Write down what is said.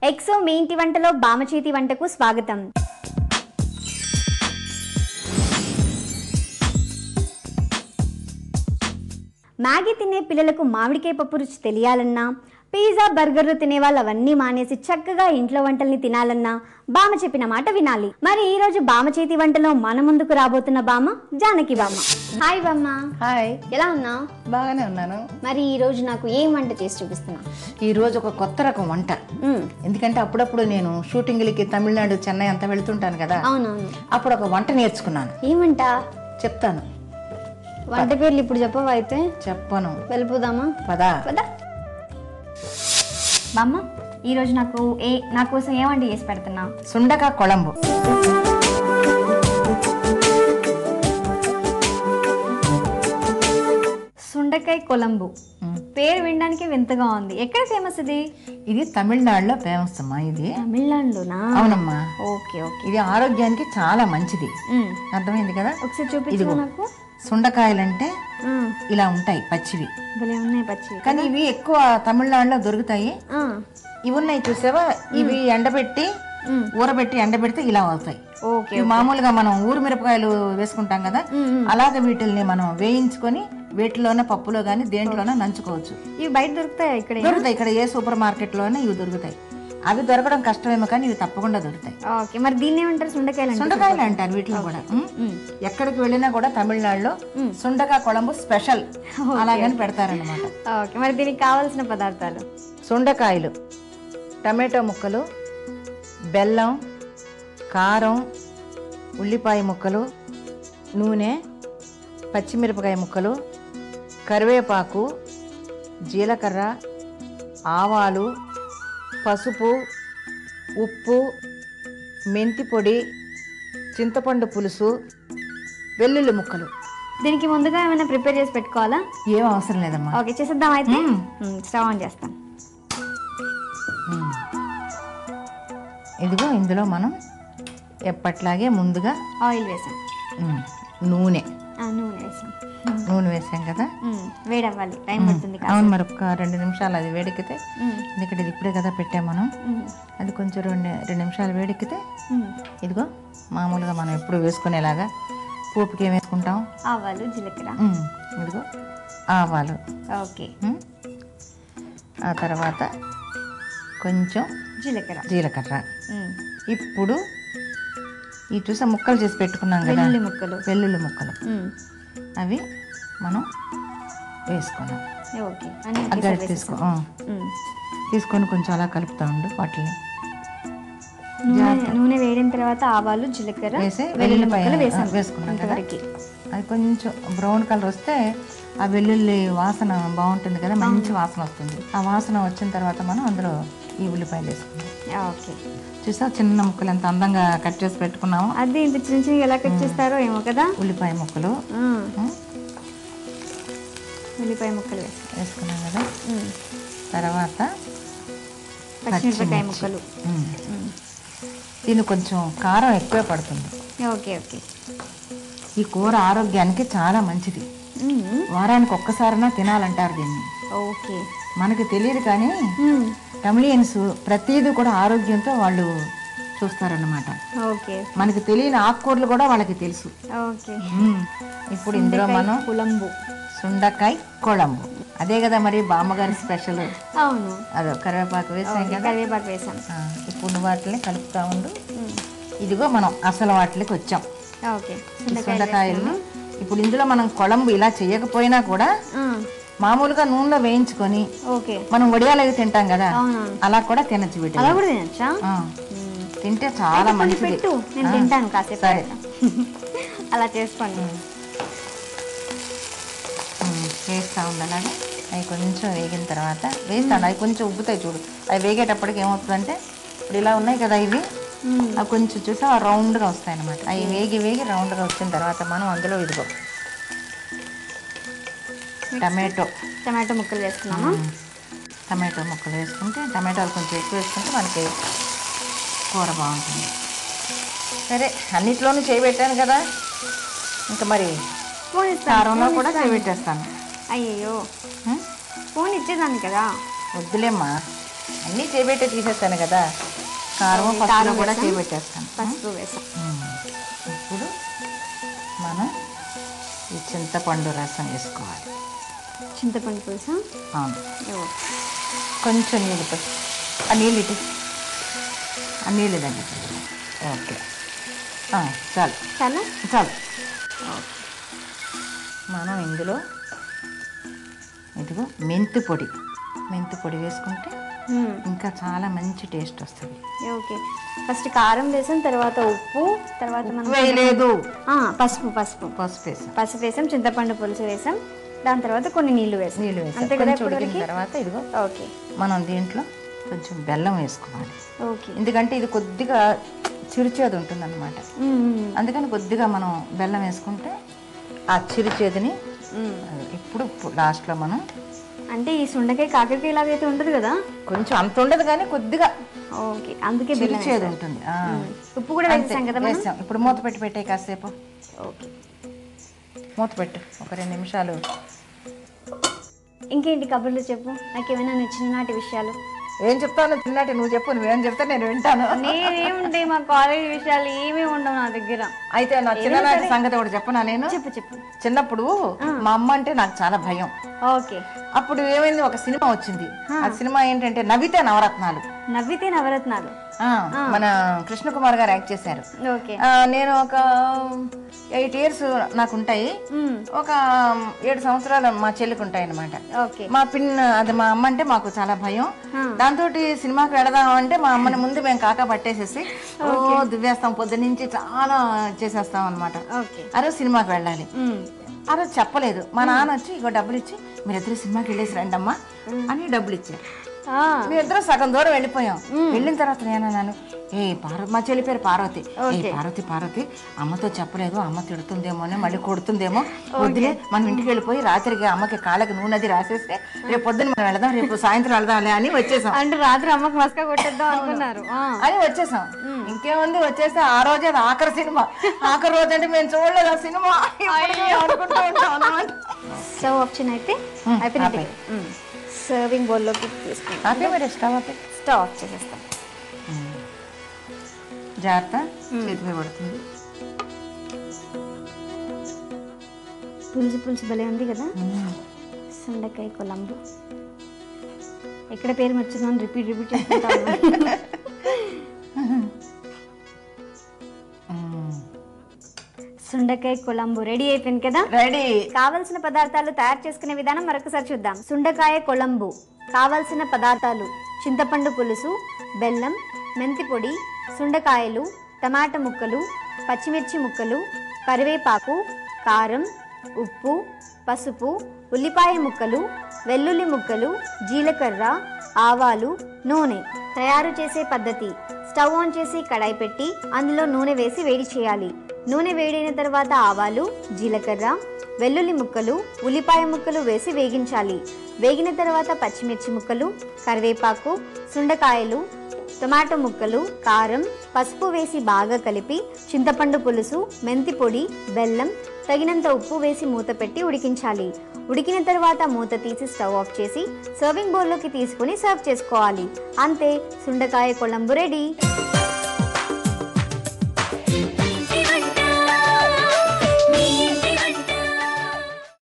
Exo మీ ఇంటి వంటలో బామ చేతి వంటకు స్వాగతం. మ్యాగీ తినే పిల్లలకు మామిడికాయ పప్పు రుచి తెలియాలన్నా, పిజ్జా బర్గర్లు తినే వాళ్ళు అవన్నీ మానేసి చక్కగా ఇంట్లో వంటల్ని తినాలన్నా బామ చెప్పిన మాట వినాలి. మరి ఈ రోజు బామ చేతి వంటలో మన ముందుకు రాబోతున్న బామ జానకి బామ. హాయ్ బామ్మ. హాయ్, ఎలా ఉన్నావు? బాగానే ఉన్నాను. మరి ఈ రోజు నాకు ఏం వంట చేసి చూపిస్తున్నా? ఈ రోజు ఒక కొత్త రకం వంట. ఎందుకంటే అప్పుడప్పుడు నేను షూటింగ్లకి తమిళనాడు, చెన్నై అంతా వెళ్తుంటాను కదా. అవునవును. అప్పుడు ఒక వంట నేర్చుకున్నాను. ఏం వంట? చెప్తాను. వంట పేర్లు ఇప్పుడు చెప్పవా? అయితే చెప్పను. వెళ్ళిపోదామా? పదా పదా. బామ్మ, ఈరోజు నా కోసం ఏ వంట చేసి పెడుతున్నా? సుండకాయ కొళంబు. సుండకాయ కొలంబు పేరు వినడానికి వింతగా ఉంది. ఎక్కడ ఫేమస్ ఇది? ఇది తమిళనాడులో ఫేమస్ అమ్మా. ఇది తమిళనాడులోనా? అవునమ్మా. Okay okay. ఇది ఆరోగ్యానికి చాలా మంచిది. అర్థమైంది కదా. ఒకసారి చూపించు నాకు. సుండకాయలంటే ఇలా ఉంటాయి, పచ్చివి. భలే ఉన్నాయి పచ్చివి. కానీ ఇవి ఎక్కువ తమిళనాడులో దొరుకుతాయి. ఇవి ఉన్నాయి చూసావా, ఇవి ఎండబెట్టి ఊరబెట్టి ఎండబెడితే ఇలా అవుతాయి. మామూలుగా మనం ఊరు మిరపకాయలు వేసుకుంటాం కదా, అలాగే వీటిల్ని మనం వేయించుకొని వీటిలోనే పప్పులో గానీ దేంట్లోనే నంచుకోవచ్చు. ఇవి బయట దొరుకుతాయి? ఇక్కడ దొరుకుతాయి. ఇక్కడ ఏ సూపర్ మార్కెట్ లోనే ఇవి దొరుకుతాయి. అవి దొరకడం కష్టమేమో కానీ ఇవి తప్పకుండా దొరుకుతాయి. ఓకే. మరి దీన్ని ఏమంటారు? సుండకాయలు. సుండకాయలు అంటారు వీటిలో కూడా. ఎక్కడికి వెళ్ళినా కూడా తమిళనాడులో సుండకాయ కొళంబు స్పెషల్ అలాగని పెడతారనమాట. ఓకే. మరి దీనికి కావాల్సిన పదార్థాలు: సుండకాయలు, టమాటో ముక్కలు, బెల్లం, కారం, ఉల్లిపాయ ముక్కలు, నూనె, పచ్చిమిరపకాయ ముక్కలు, కరివేపాకు, జీలకర్ర, ఆవాలు, పసుపు, ఉప్పు, మెంతి పొడి, చింతపండు పులుసు, వెల్లుల్లి ముక్కలు. దీనికి ముందుగా ఏమైనా ప్రిపేర్ చేసి పెట్టుకోవాలా? ఏం అవసరం లేదమ్మా. ఓకే, చేసేద్దాం అయితే. స్టవ్ ఆన్ చేస్తాం. ఇదిగో ఇందులో మనం ఎప్పట్లాగే ముందుగా ఆయిల్ వేసాం. నూనె వేసాం. నూనె వేసాం కదా, వేడవ్వాలి, టైం పడుతుంది. అవును, మరి ఒక 2 నిమిషాలు అది వేడెక్కితే, ఎందుకంటే ఇది ఇప్పుడే కదా పెట్టాం మనం, అది కొంచెం 2 నిమిషాలు వేడెక్కితే ఇదిగో మామూలుగా మనం ఎప్పుడు వేసుకునేలాగా పోపుకి ఏం వేసుకుంటాం? ఆవాలు, జీలకర్ర. ఇదిగో ఆవాలు. ఓకే. ఆ తర్వాత కొంచెం జీలకర్ర. ఇప్పుడు ఈ చూసా ముక్కలు చేసి పెట్టుకున్నాం కదా, వెల్లుల్లి ముక్కలు, అవి మనం వేసుకున్నాం. అగ్గడి తీసుకొని కొంచెం అలా కలుపుతా ఉండు. వాటిని నూనె వేడిన తర్వాత ఆవాలు, జీలకర్ర వేసి వెల్లుల్లిపాయ వేసుకున్నాం కదా. అది కొంచెం బ్రౌన్ కలర్ వస్తే ఆ వెల్లుల్లి వాసన బాగుంటుంది కదా, మంచి వాసన వస్తుంది. ఆ వాసన వచ్చిన తర్వాత మనం అందులో ఈ ఉల్లిపాయలు వేసుకున్నాం. ఓకే. చూసా చిన్న ముక్కలు ఎంత అందంగా కట్ చేసి పెట్టుకున్నాము. అది ఇంత చిన్న చిన్న ఎలా కట్ చేస్తారో ఏమో కదా. ఉల్లిపాయ ముక్కలు వేసుకున్నాం కదా. తర్వాత పచ్చిమిరపకాయ ముక్కలు. దీన్ని కొంచెం కారం ఎక్కువే పడుతుంది. Okay okay. ఈ కూర ఆరోగ్యానికి చాలా మంచిది. వారానికి ఒక్కసారైనా తినాలంటారు దీన్ని. ఓకే. మనకి తెలియదు కానీ తమిళియన్స్ ప్రతిదీ కూడా ఆరోగ్యంతో వాళ్ళు చూస్తారన్నమాట. ఓకే. మనకి తెలియని ఆకుకూరలు కూడా వాళ్ళకి తెలుసు. ఓకే. ఇప్పుడు ఇందులో మనం సుండకాయ కొళంబు, అదే కదా మరి బామ్మగారి స్పెషల్. అవును. అదో కరివేపాకు వేసాం కదా. ఇప్పుడు వాటిని కలుపుతా ఉండు. ఇదిగో మనం అసలు వాటికి వచ్చాం. సుండకాయలు. ఇప్పుడు ఇందులో మనం కొళంబు ఇలా చేయకపోయినా కూడా మామూలుగా నూనెలో వేయించుకొని మనం వడియాలవి తింటాం కదా, అలా కూడా తినచ్చు. వీటి తింటే చాలా మంచిది. నేను తింటాను కాసేపు. సరే, అలా చేసుకోండి. వేస్తా ఉండాలి. అవి కొంచెం వేగిన తర్వాత వేస్తాను. అవి కొంచెం ఉబ్బుతాయి చూడు. అవి వేగేటప్పటికి ఏమవుతుందంటే, ఇప్పుడు ఇలా ఉన్నాయి కదా ఇవి, అవి కొంచెం చూసా రౌండ్గా వస్తాయి అన్నమాట. అవి వేగి రౌండ్గా వచ్చిన తర్వాత మనం అందులో ఇదిగో టమాటో ముక్కలు వేసుకున్నాము. టమాటో ముక్కలు వేసుకుంటే, టమాటాలు కొంచెం ఎక్కువ వేసుకుంటే మనకి కూర బాగుంటుంది. సరే, అన్నిట్లోనూ చేయబెట్టాను కదా, ఇంకా మరి కారంలో కూడా చేయబెట్టేస్తాను. అయ్యో, ఫోన్ ఇచ్చేదాన్ని కదా. వద్దులేమ్మా, అన్నీ చేయబెట్టే తీసేస్తాను కదా, కారం పసుపు కూడా చేయబెట్టేస్తాను. పసుపు వేసాం. ఇప్పుడు మనం ఈ చింతపండు రసం వేసుకోవాలి. చింతపండు పులుసు. అవును, కొంచెం నీళ్ళు పోయి ఆ నీళ్ళు ఇటు, ఆ నీళ్ళు దగ్గర. ఓకే, చాలు చాలా చాలు. మనం ఇందులో ఇదిగో మెంతి పొడి వేసుకుంటే ఇంకా చాలా మంచి టేస్ట్ వస్తుంది. ఓకే, ఫస్ట్ కారం వేసాం, తర్వాత ఉప్పు, తర్వాత మనం వేయలేదు, పసుపు వేసాం, చింతపండు పులుసు వేసాం, దాని తర్వాత కొన్ని నీళ్లు వేసాం. అంతే కదా. తర్వాత ఇదిగో ఓకే, మనం దీంట్లో కొంచెం బెల్లం వేసుకోవాలి. ఓకే, ఎందుకంటే ఇది కొద్దిగా చిరుచేదు ఉంటుంది అన్నమాట. అందుకని కొద్దిగా మనం బెల్లం వేసుకుంటే ఆ చిరుచేదుని ఇప్పుడు లాస్ట్లో మనం, అంటే ఈ సుండకాయ కాకరకాయ లాగైతే ఉండదు కదా, కొంచెం అంత ఉండదు కానీ కొద్దిగా. ఓకే, అందుకే చిరుచేదు ఉంటుంది. ఉప్పు కూడా వేసాం కదా. వేసాం. ఇప్పుడు మూత పెట్టి పెట్టే కాసేపు. ఓకే, మూత పెట్టు ఒక 2 నిమిషాలు. ఇంకేంటి కబుర్లు చెప్పు, నాకేమైనా చిన్ననాటి విషయాలు. ఏం చెప్తాను చిన్నటి, నువ్వు చెప్పు, నువ్వేం చెప్తా నేను వింటాను. నేనేముంటాయి, మా కాలేజ్ విషయాలు ఏమీ ఉండవు నా దగ్గర. అయితే నా చిన్ననాటి సంగతి ఒకటి చెప్పనా నేను. చెప్పు. చిన్నప్పుడు మా అమ్మ అంటే నాకు చాలా భయం. ఓకే, అప్పుడు ఏమైంది, ఒక సినిమా వచ్చింది. ఆ సినిమా ఏంటంటే నవ్వితే నవరత్నాలు. మన కృష్ణ కుమార్ గారు యాక్ట్ చేశారు. నేను ఒక 8 years నాకు ఉంటాయి, ఒక 7 సంవత్సరాలు మా చెల్లికి ఉంటాయి అనమాట. మా అది మా అమ్మ అంటే మాకు చాలా భయం. దాంతో సినిమాకి వెళదాం అంటే మా అమ్మని ముందు మేము కాకా పట్టేసేసి దువ్వేస్తాం, పొద్దునుంచి చాలా చేసేస్తాం అనమాట. అరే సినిమాకి వెళ్ళాలి, ఆ రోజు చెప్పలేదు. మా నాన్న వచ్చి ఇగో డబ్బులు ఇచ్చి మీరిద్దరు సినిమాకి వెళ్ళేసి రండమ్మా అని డబ్బులు ఇచ్చారు. మేమిద్దరం సగం దూరం వెళ్ళిపోయాం. వెళ్ళిన తర్వాత నేనన్నాను, మా చెల్లి పేరు పార్వతి, పార్వతి అమ్మతో చెప్పలేదు, అమ్మ తిడుతుందేమో అని మళ్ళీ కొడుతుందేమో, వద్దులే మనం ఇంటికి వెళ్ళిపోయి రాత్రికి అమ్మకి కాళ్ళకి నూనె అది రాసేస్తే రేపు పొద్దున్న మనం వెళదాం, రేపు సాయంత్రం వెళదాంలే అని వచ్చేసాం. అంటే రాత్రి అమ్మకి మస్కా కొట్టేద్దాం అనుకున్నారు అని వచ్చేసాం. ఇంకేముంది, వచ్చేస్తే ఆ రోజే అది ఆఖరి సినిమా. ఆఖరి రోజు అంటే మేము చూడలేదు ఆ సినిమా అనుకుంటూ ఉంటాం. స్టవ్ ఆప్షన్ అయితే అయిపోయింది. సర్వింగ్ బౌల్లోకి తీసుకుంటాం. స్టవ్ ఆఫ్ చేసేస్తాం. జాగ్రత్త, చేతిపై పడుతుంది. పులుసు భలే ఉంది కదా. సుండకాయ కొలంబు. ఎక్కడ పేరు మర్చిపోయాను, రిపీట్ చేసుకుంటాను. సుండకాయ కొలంబు రెడీ అయిపోయింది కదా. రెడీ. కావలసిన పదార్థాలు తయారు చేసుకునే విధానం మరొకసారి చూద్దాం. సుండకాయ కొలంబు కావలసిన పదార్థాలు: చింతపండు పులుసు, బెల్లం, మెంతి పొడి, సుండకాయలు, టమాటా ముక్కలు, పచ్చిమిర్చి ముక్కలు, కరివేపాకు, కారం, ఉప్పు, పసుపు, ఉల్లిపాయ ముక్కలు, వెల్లుల్లి ముక్కలు, జీలకర్ర, ఆవాలు, నూనె. తయారు చేసే పద్ధతి: స్టవ్ ఆన్ చేసి కడాయి పెట్టి అందులో నూనె వేసి వేడి చేయాలి. నూనె వేడైన తర్వాత ఆవాలు, జీలకర్ర, వెల్లుల్లి ముక్కలు, ఉల్లిపాయ ముక్కలు వేసి వేగించాలి. వేగిన తర్వాత పచ్చిమిర్చి ముక్కలు, కరివేపాకు, సుండకాయలు, టమాటో ముక్కలు, కారం, పసుపు వేసి బాగా కలిపి చింతపండు పులుసు, మెంతి పొడి, బెల్లం, తగినంత ఉప్పు వేసి మూత పెట్టి ఉడికించాలి. ఉడికిన తర్వాత మూత తీసి స్టవ్ ఆఫ్ చేసి సర్వింగ్ బౌల్లోకి తీసుకుని సర్వ్ చేసుకోవాలి. అంతే, సుండకాయ కొలంబు రెడీ.